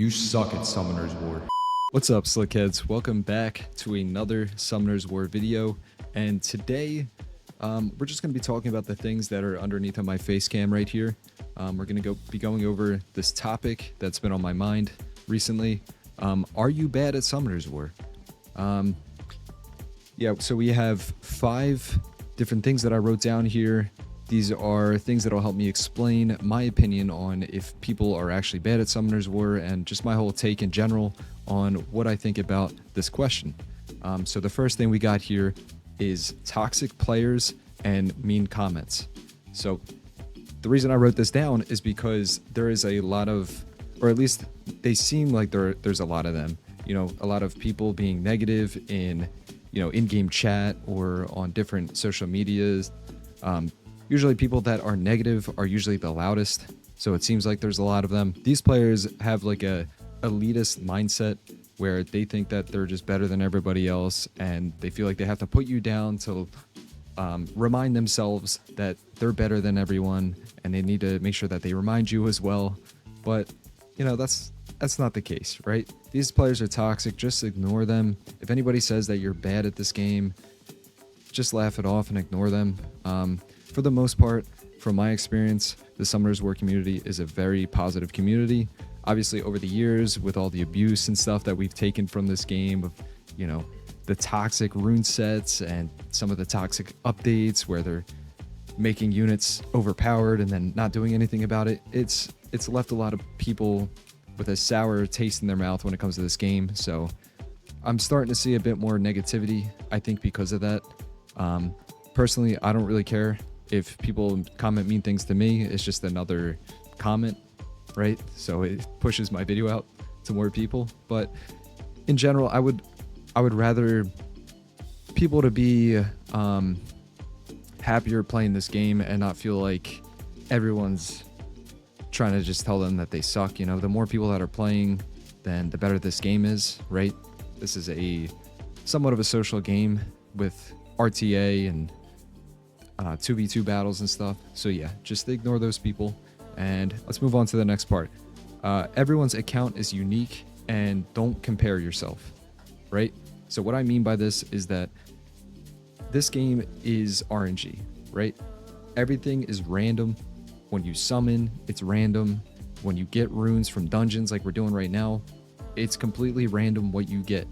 You suck at Summoner's War. What's up, Slickheads? Welcome back to another Summoner's War video. And today, we're just going to be talking about the things that are underneath of my face cam right here. We're going to be going over this topic that's been on my mind recently. Are you bad at Summoner's War? Yeah, so we have 5 different things that I wrote down here. These are things that will help me explain my opinion on if people are actually bad at Summoner's War and just my whole take in general on what I think about this question. So the first thing we got here is toxic players and mean comments. So the reason I wrote this down is because there is a lot of, or at least they seem like there's a lot of them. You know, a lot of people being negative in, in-game chat or on different social medias. Usually people that are negative are usually the loudest, so it seems like there's a lot of them. These players have like a elitist mindset where they think that they're just better than everybody else, and they feel like they have to put you down to remind themselves that they're better than everyone, and they need to make sure that they remind you as well. But that's not the case, right? These players are toxic. Just ignore them. If anybody says that you're bad at this game, just laugh it off and ignore them. For the most part, from my experience, the Summoner's War community is a very positive community. Obviously, over the years, with all the abuse and stuff that we've taken from this game, of the toxic rune sets and some of the toxic updates where they're making units overpowered and then not doing anything about it, it's left a lot of people with a sour taste in their mouth when it comes to this game. So I'm starting to see a bit more negativity, I think, because of that. Personally, I don't really care if people comment mean things to me. It's just another comment, right? So it pushes my video out to more people. But in general, I would rather people to be happier playing this game and not feel like everyone's trying to just tell them that they suck. The more people that are playing, then the better this game is, right? This is a somewhat of a social game with RTA and 2v2 battles and stuff. So yeah, just ignore those people and let's move on to the next part. Everyone's account is unique and don't compare yourself, right? So what I mean by this is that this game is RNG, right? Everything is random. When you summon, it's random. When you get runes from dungeons like we're doing right now, it's completely random what you get.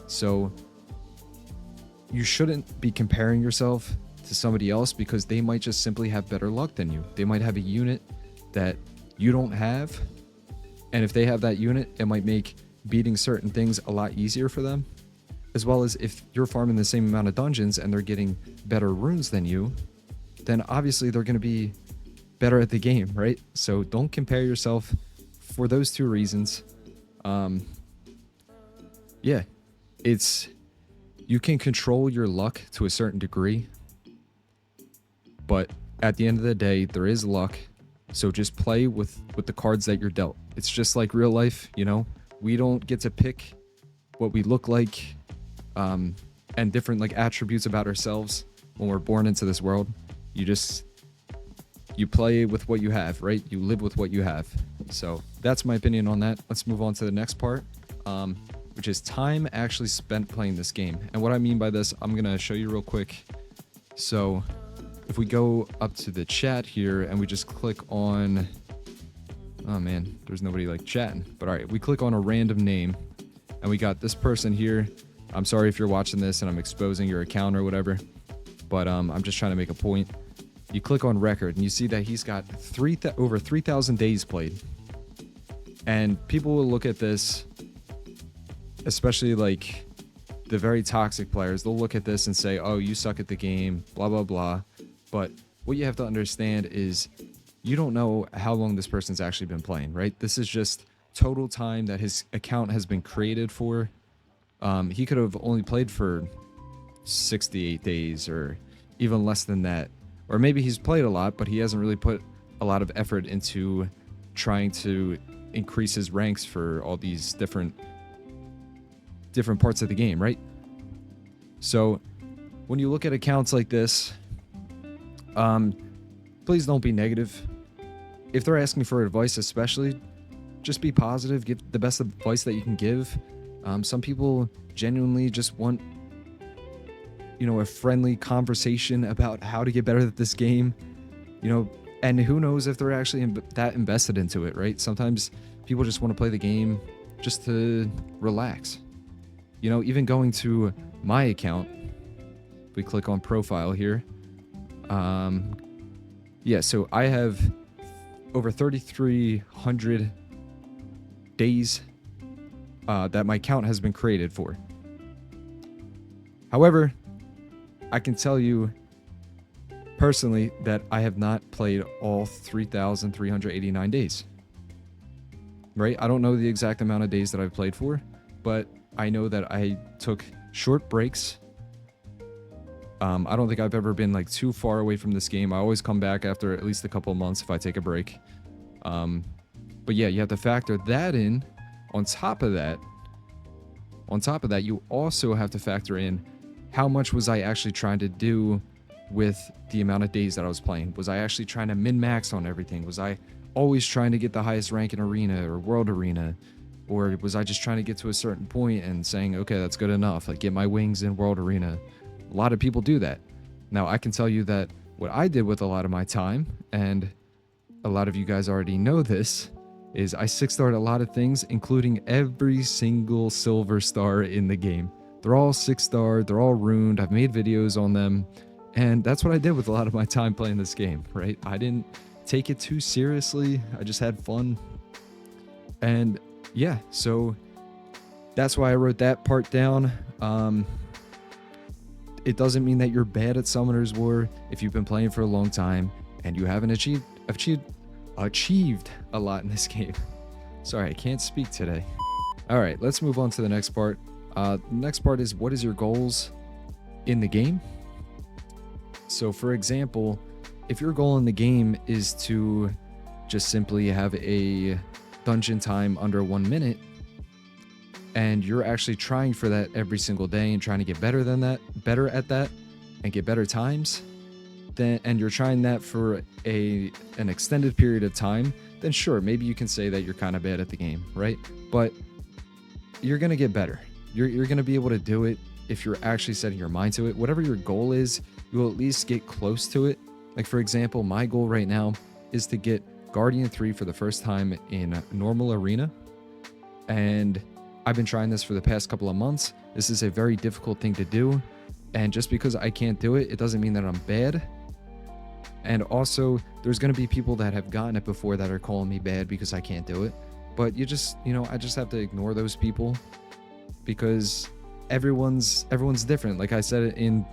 So you shouldn't be comparing yourself to somebody else because they might just simply have better luck than you. They might have a unit that you don't have, and if they have that unit, it might make beating certain things a lot easier for them. As well as if you're farming the same amount of dungeons and they're getting better runes than you, then obviously they're going to be better at the game, right? So don't compare yourself for those 2 reasons. Yeah, you can control your luck to a certain degree, but at the end of the day, there is luck. So just play with the cards that you're dealt. It's just like real life, we don't get to pick what we look like, and different like attributes about ourselves when we're born into this world. You play with what you have, right? You live with what you have. So that's my opinion on that. Let's move on to the next part, which is time actually spent playing this game. And what I mean by this, I'm gonna show you real quick. So if we go up to the chat here and we just click on, oh man, there's nobody like chatting, but all right, we click on a random name and we got this person here. I'm sorry if you're watching this and I'm exposing your account or whatever, but I'm just trying to make a point. You click on record and you see that he's got over 3,000 days played. And people will look at this, especially like the very toxic players, they'll look at this and say, oh, you suck at the game, blah, blah, blah. But what you have to understand is you don't know how long this person's actually been playing, right? This is just total time that his account has been created for. He could have only played for 68 days or even less than that. Or maybe he's played a lot, but he hasn't really put a lot of effort into trying to increase his ranks for all these different parts of the game, right? So when you look at accounts like this, please don't be negative. If they're asking for advice, especially, just be positive, give the best advice that you can give. Some people genuinely just want, a friendly conversation about how to get better at this game, and who knows if they're actually that invested into it, right? Sometimes people just want to play the game just to relax. Even going to my account, if we click on profile here, so I have over 3,300 days that my account has been created for. However, I can tell you personally that I have not played all 3,389 days. Right? I don't know the exact amount of days that I've played for, but I know that I took short breaks. I don't think I've ever been like too far away from this game. I always come back after at least a couple of months if I take a break. But yeah, you have to factor that in. On top of that, you also have to factor in how much was I actually trying to do with the amount of days that I was playing. Was I actually trying to min-max on everything? Was I always trying to get the highest rank in Arena or World Arena? Or was I just trying to get to a certain point and saying, okay, that's good enough, like get my wings in World Arena? A lot of people do that. Now, I can tell you that what I did with a lot of my time, and a lot of you guys already know this, is I 6-starred a lot of things, including every single silver star in the game. They're all 6-starred, they're all ruined, I've made videos on them, and that's what I did with a lot of my time playing this game, right? I didn't take it too seriously, I just had fun. And yeah, so that's why I wrote that part down. It doesn't mean that you're bad at Summoner's War if you've been playing for a long time and you haven't achieved a lot in this game. Sorry, I can't speak today. All right, let's move on to the next part. The next part is, what is your goals in the game? So for example, if your goal in the game is to just simply have a dungeon time under 1 minute, and you're actually trying for that every single day and trying to get better at that, and get better times, and you're trying that for an extended period of time, then sure, maybe you can say that you're kind of bad at the game, right? But you're going to get better. You're going to be able to do it if you're actually setting your mind to it. Whatever your goal is, you will at least get close to it. Like, for example, my goal right now is to get Guardian 3 for the first time in normal arena. And I've been trying this for the past couple of months. This is a very difficult thing to do. And just because I can't do it, it doesn't mean that I'm bad. And also, there's going to be people that have gotten it before that are calling me bad because I can't do it. But I just have to ignore those people, because everyone's different. Like I said in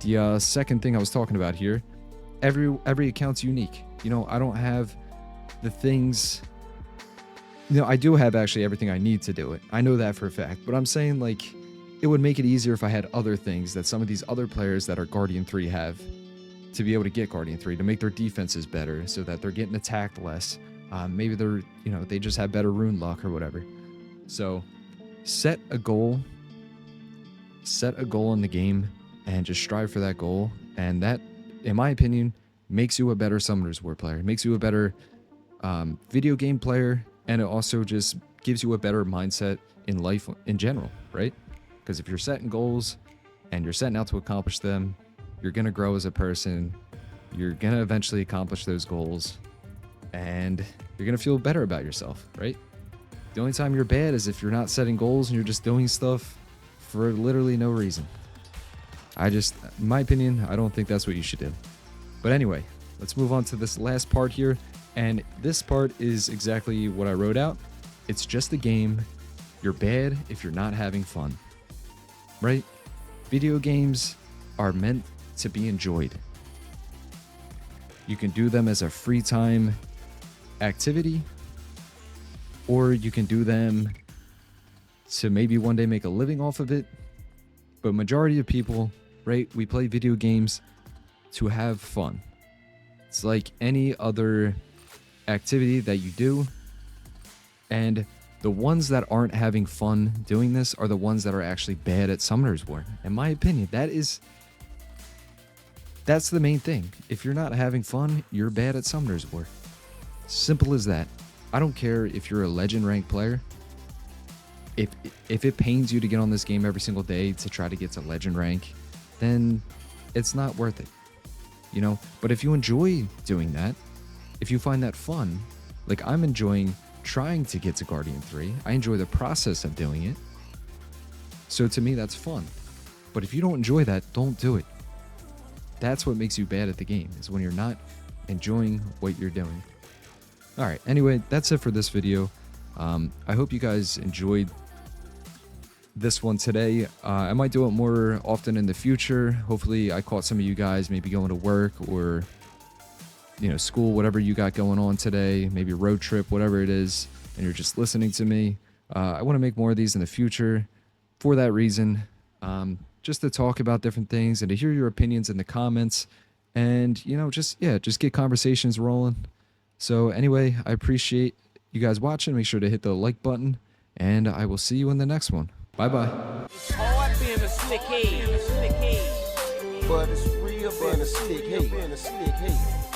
the second thing I was talking about here, every account's unique. I don't have the things. I do have actually everything I need to do it. I know that for a fact. But I'm saying, like, it would make it easier if I had other things that some of these other players that are Guardian 3 have, to be able to get Guardian 3, to make their defenses better so that they're getting attacked less. Maybe they're, they just have better rune luck or whatever. So set a goal in the game and just strive for that goal. And that, in my opinion, makes you a better Summoner's War player. It makes you a better video game player. And it also just gives you a better mindset in life in general, right? Because if you're setting goals and you're setting out to accomplish them, you're going to grow as a person. You're going to eventually accomplish those goals. And you're going to feel better about yourself, right? The only time you're bad is if you're not setting goals and you're just doing stuff for literally no reason. In my opinion, I don't think that's what you should do. But anyway, let's move on to this last part here. And this part is exactly what I wrote out. It's just a game. You're bad if you're not having fun, right? Video games are meant to be enjoyed. You can do them as a free time activity, or you can do them to maybe one day make a living off of it. But majority of people, right, we play video games to have fun. It's like any other activity that you do, and the ones that aren't having fun doing this are the ones that are actually bad at Summoner's War. In my opinion, that's the main thing. If you're not having fun, you're bad at Summoner's War. Simple as that. I don't care if you're a legend rank player. If it pains you to get on this game every single day to try to get to legend rank, then it's not worth it, you know? But if you enjoy doing that, if you find that fun, like I'm enjoying trying to get to Guardian 3, I enjoy the process of doing it. So to me, that's fun. But if you don't enjoy that, don't do it. That's what makes you bad at the game, is when you're not enjoying what you're doing. All right, anyway, that's it for this video. I hope you guys enjoyed this one today. I might do it more often in the future. Hopefully I caught some of you guys maybe going to work or, you know, school, whatever you got going on today, maybe a road trip, whatever it is, and you're just listening to me. I want to make more of these in the future for that reason, just to talk about different things and to hear your opinions in the comments and, you know, just get conversations rolling. So anyway, I appreciate you guys watching. Make sure to hit the like button, and I will see you in the next one. Bye-bye. It's hard being a slick head. But it's real being a slick head.